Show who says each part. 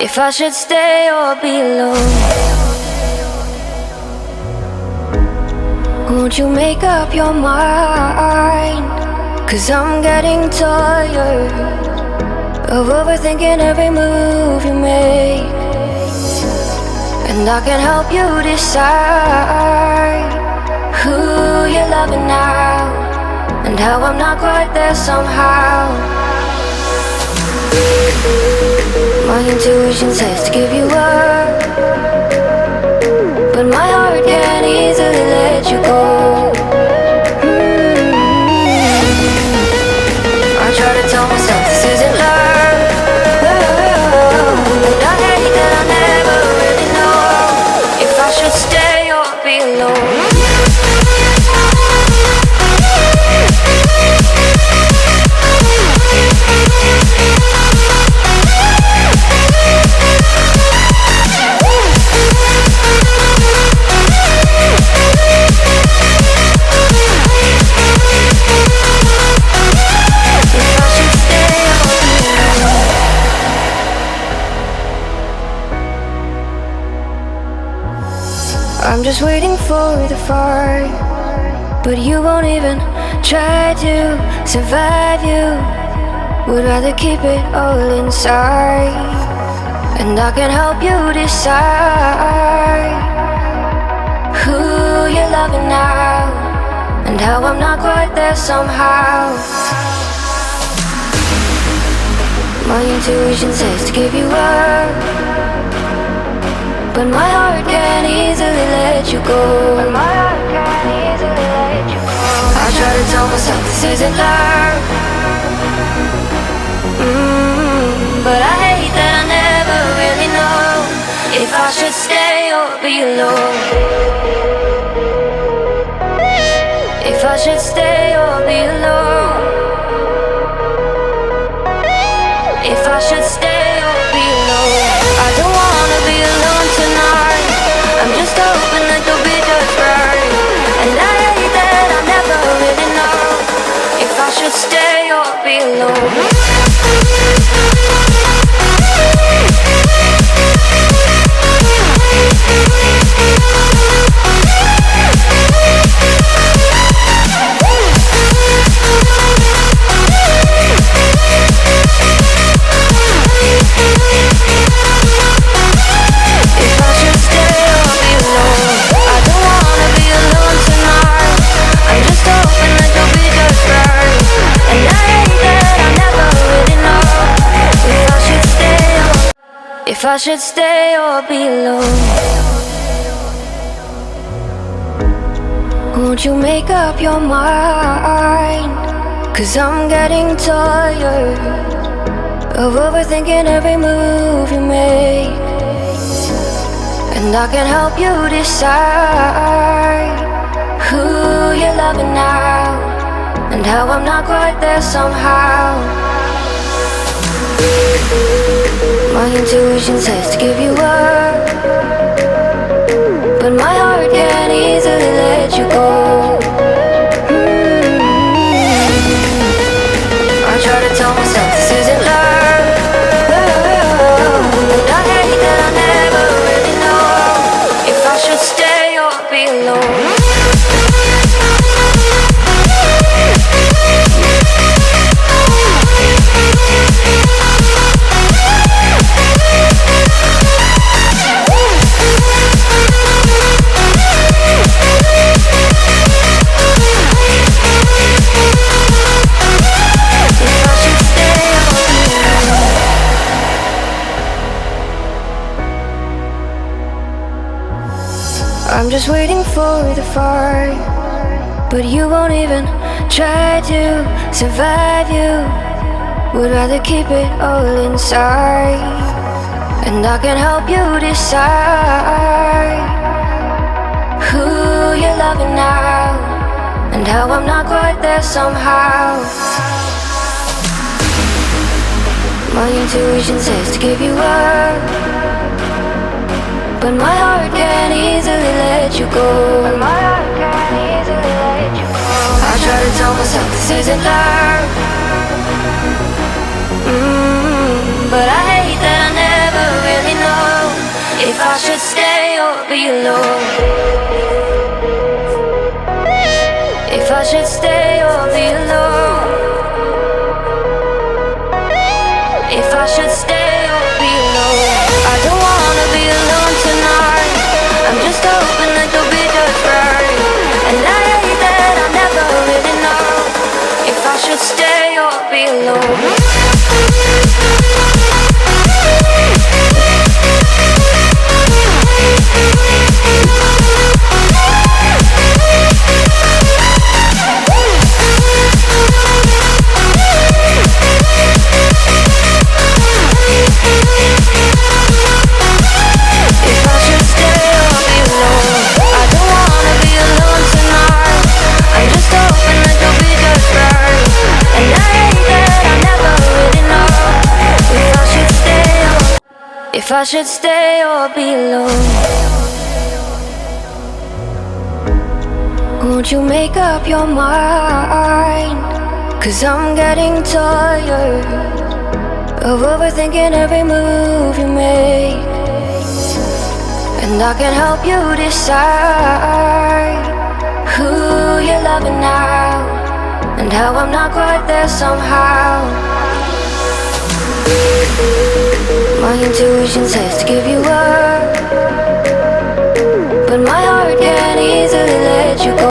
Speaker 1: if I should stay or be alone. Won't you make up your mind? 'Cause I'm getting tired of overthinking every move you make. And I can help you decide who you're loving now, and how I'm not quite there somehow. My intuition says to give you up, but my heart can't easily let you go. I try to tell myself this isn't love, and I hate that I never really know if I should stay or be alone. I'm just waiting for the fire, but you won't even try to survive. You would rather keep it all inside, and I can help you decide who you're loving now, and how I'm not quite there somehow. My intuition says to give you up, but my heart can't easily let you go. I try to tell myself this isn't love, but I hate that I never really know if I should stay or be alone. If I should stay or be alone. If I should stay or be alone. I don't wanna be alone tonight. I'm just hoping that you'll be just right. And I hate that I never really know if I should stay or be alone. If I should stay or be alone. Won't you make up your mind? 'Cause I'm getting tired of overthinking every move you make. And I can help you decide who you're loving now, and how I'm not quite there somehow. My intuition says to give you up, but my heart can't easily let you go. I try to tell myself this isn't love, and I hate that I never really know if I should stay or be alone. I'm just waiting for the fire, but you won't even try to survive. You would rather keep it all inside, and I can help you decide who you're loving now, and how I'm not quite there somehow. My intuition says to give you up, but my heart can't easily let you go. I try to tell myself this isn't love, but I hate that I never really I should stay or be alone. If I should stay or be alone. If I should stay or be alone. I don't wanna be alone tonight. I'm just hoping that you'll be just right. And I hate that I'll never really know if I should stay or be alone. If I should stay or be alone. Won't you make up your mind? 'Cause I'm getting tired of overthinking every move you make. And I can help you decide who you're loving now, and how I'm not quite there somehow. My intuition says to give you up,